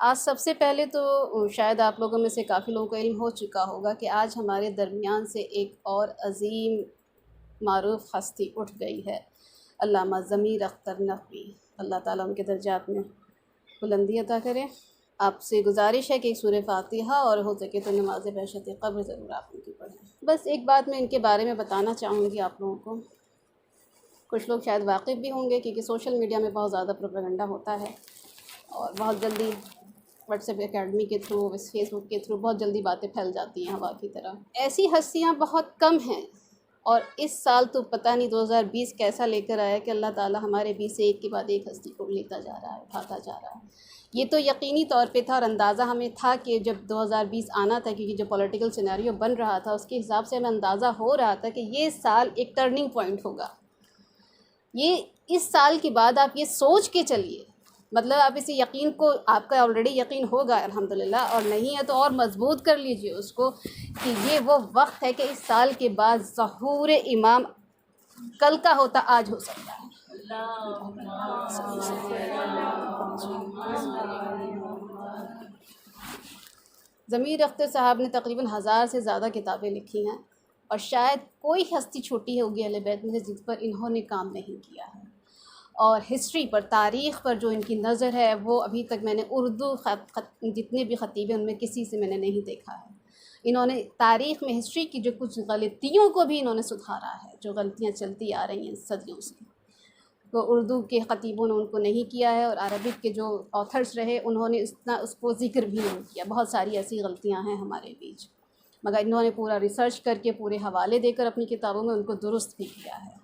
आज सबसे पहले तो शायद आप लोगों में से काफ़ी लोगों को इल्म हो चुका होगा कि आज हमारे दरमियान से एक और अज़ीम मारूफ़ हस्ती उठ गई है, अल्लामा ज़मीर अख्तर नक़वी। अल्लाह ताला उनके दर्जात में बुलंदी अता करे। आपसे गुजारिश है कि सूरह फ़ातिहा और हो सके तो नमाज़ बहशत क़ब्र ज़रूर आप उनकी पढ़ें। बस एक बात मैं इनके बारे में बताना चाहूँगी आप लोगों को। कुछ लोग शायद वाक़िफ़ भी होंगे क्योंकि सोशल मीडिया में बहुत ज़्यादा प्रोपेगेंडा होता है और बहुत जल्दी व्हाट्सएप एकेडमी के थ्रू, फेसबुक के थ्रू बहुत जल्दी बातें फैल जाती हैं हवा की तरह। ऐसी हस्तियाँ बहुत कम हैं और इस साल तो पता नहीं 2020 कैसा लेकर आया कि अल्लाह ताला हमारे बीच से एक के बाद एक हस्ती को लेता जा रहा है, उठाता जा रहा है। ये तो यकीनी तौर पे था और अंदाज़ा हमें था कि जब 2020 आना था, क्योंकि जो पॉलिटिकल सिनेरियो बन रहा था उसके हिसाब से हमें अंदाज़ा हो रहा था कि ये साल एक टर्निंग पॉइंट होगा। ये इस साल के बाद आप ये सोच के चलिए, मतलब आप इसे यकीन को, आपका ऑलरेडी यकीन होगा अल्हम्दुलिल्लाह, और नहीं है तो और मजबूत कर लीजिए उसको कि ये वो वक्त है कि इस साल के बाद ज़हूर इमाम कल का होता आज हो सकता है। ज़मीर अख्तर साहब ने तकरीबन 1000 से ज़्यादा किताबें लिखी हैं और शायद कोई हस्ती छोटी होगी अहले बैत में से जिस पर इन्होंने काम नहीं किया है। और हिस्ट्री पर, तारीख़ पर जो इनकी नज़र है वो अभी तक मैंने उर्दू जितने भी ख़तीब हैं उनमें किसी से मैंने नहीं देखा है। इन्होंने तारीख़ में हिस्ट्री की जो कुछ गलतियों को भी इन्होंने सुधारा है, जो गलतियाँ चलती आ रही हैं सदियों से, वो उर्दू के ख़तीबों ने उनको नहीं किया है और अरबिक के जो ऑथर्स रहे उन्होंने इतना उसको ज़िक्र भी नहीं किया। बहुत सारी ऐसी गलतियाँ हैं हमारे बीच, मगर इन्होंने पूरा रिसर्च करके पूरे हवाले देकर अपनी किताबों में उनको दुरुस्त भी किया है।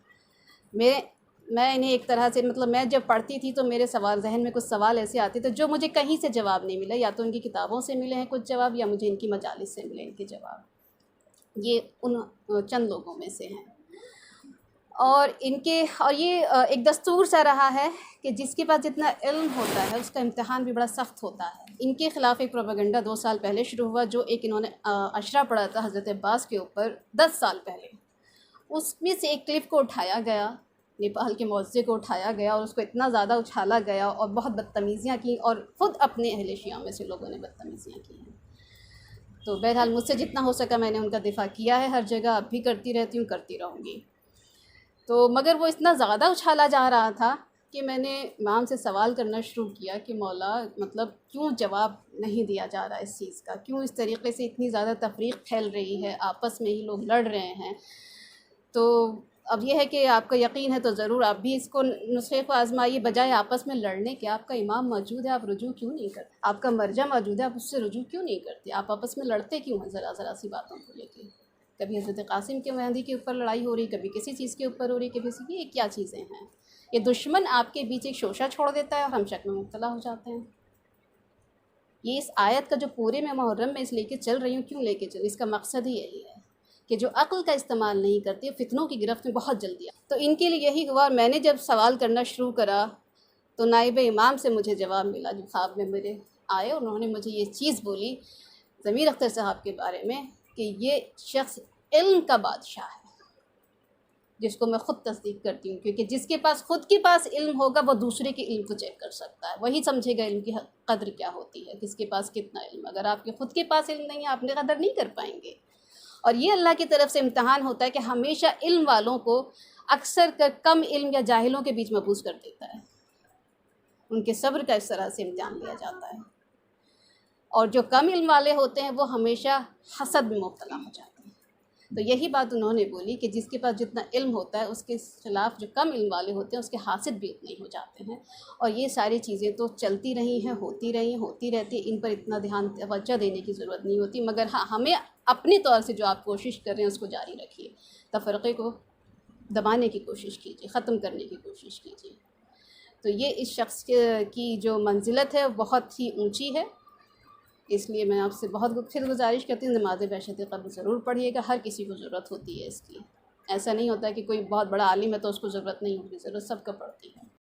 मैं इन्हें एक तरह से, मतलब मैं जब पढ़ती थी तो मेरे सवाल, जहन में कुछ सवाल ऐसे आते थे जो मुझे कहीं से जवाब नहीं मिला, या तो इनकी किताबों से मिले हैं कुछ जवाब या मुझे इनकी मजालिस से मिले इनके जवाब। ये उन चंद लोगों में से हैं। और ये एक दस्तूर सा रहा है कि जिसके पास जितना इल्म होता है उसका इम्तिहान भी बड़ा सख्त होता है। इनके ख़िलाफ़ एक प्रोपेगेंडा 2 साल पहले शुरू हुआ, जो एक इन्होंने अशरा पढ़ा था हज़रत अब्बास के ऊपर 10 साल पहले। उसमें से एक क्लिप को उठाया गया, नेपाल के मुअज़्ज़िन को उठाया गया और उसको इतना ज़्यादा उछाला गया और बहुत बदतमीज़ियाँ की और ख़ुद अपने अहले शिया में से लोगों ने बदतमीज़ियाँ की हैं। तो बहरहाल मुझसे जितना हो सका मैंने उनका दिफ़ा किया है, हर जगह अब भी करती रहती हूँ, करती रहूँगी। तो मगर वो इतना ज़्यादा उछाला जा रहा था कि मैंने इमाम से सवाल करना शुरू किया कि मौला, मतलब क्यों जवाब नहीं दिया जा रहा इस चीज़ का, क्यों इस तरीके से इतनी ज़्यादा तफरीक़ फैल रही है, आपस में ही लोग लड़ रहे हैं। तो अब यह है कि आपका यकीन है तो ज़रूर आप भी इसको नुस्खे को आज़माइए, बजाय आपस में लड़ने के। आपका इमाम मौजूद है, आप रुजू क्यों नहीं करते? आपका मरजा मौजूद है, आप उससे रुजू क्यों नहीं करते? आप आपस में लड़ते क्यों हैं ज़रा सी बातों को लेकर? कभी हज़रत क़ासिम के मेहंदी के ऊपर लड़ाई हो रही, कभी किसी चीज़ के ऊपर हो रही, कभी किसी की। ये क्या चीज़ें हैं? ये दुश्मन आपके बीच एक शोशा छोड़ देता है और हम शक में मुब्तला हो जाते हैं। ये इस आयत का जो पूरे में मुहर्रम में इस लेके चल रही हूँ, क्यों लेके चल, इसका मकसद ही यही है कि जो अक़ल का इस्तेमाल नहीं करती फितनों की गिरफ्त में बहुत जल्दी तो इनके लिए यही हुआ। और मैंने जब सवाल करना शुरू करा तो नाइब इमाम से मुझे जवाब मिला, जो ख्वाब में मेरे आए, उन्होंने मुझे ये चीज़ बोली ज़मीर अख्तर साहब के बारे में कि ये शख्स इल्म का बादशाह है, जिसको मैं ख़ुद तस्दीक करती हूँ, क्योंकि जिसके पास ख़ुद के पास इल्म होगा वो दूसरे के इल्म को चेक कर सकता है, वही समझेगा इल्म की कदर क्या होती है, किसके पास कितना इल्म। अगर आपके ख़ुद के पास इल्म नहीं है, आपने कदर नहीं कर पाएंगे। और ये अल्लाह की तरफ से इम्तिहान होता है कि हमेशा इल्म वालों को अक्सर कर कम इल्म या जाहिलों के बीच महफूज कर देता है। उनके सब्र का इस तरह से इम्तिहान लिया जाता है। और जो कम इल्म वाले होते हैं वो हमेशा हसद में मुब्तला हो जाते हैं। तो यही बात उन्होंने बोली कि जिसके पास जितना इल्म होता है उसके ख़िलाफ़ जो कम इल्म वाले होते हैं उसके हासिद भी उतने ही हो जाते हैं। और ये सारी चीज़ें तो चलती रही हैं, होती रहती। इन पर इतना ध्यान तवज्जो देने की ज़रूरत नहीं होती, मगर हाँ, हमें अपने तौर से जो आप कोशिश कर रहे हैं उसको जारी रखिए, तफ़रक़े को दबाने की कोशिश कीजिए, ख़त्म करने की कोशिश कीजिए। तो ये इस शख्स की जो मंजिलत है बहुत ही ऊँची है। इसलिए मैं आपसे बहुत फिर गुजारिश करती हूँ, नमाज़ बहशत क़ब्र ज़रूर पढ़िएगा। हर किसी को ज़रूरत होती है इसकी। ऐसा नहीं होता कि कोई बहुत बड़ा आलिम है तो उसको ज़रूरत नहीं होगी, ज़रूरत सबको पड़ती है।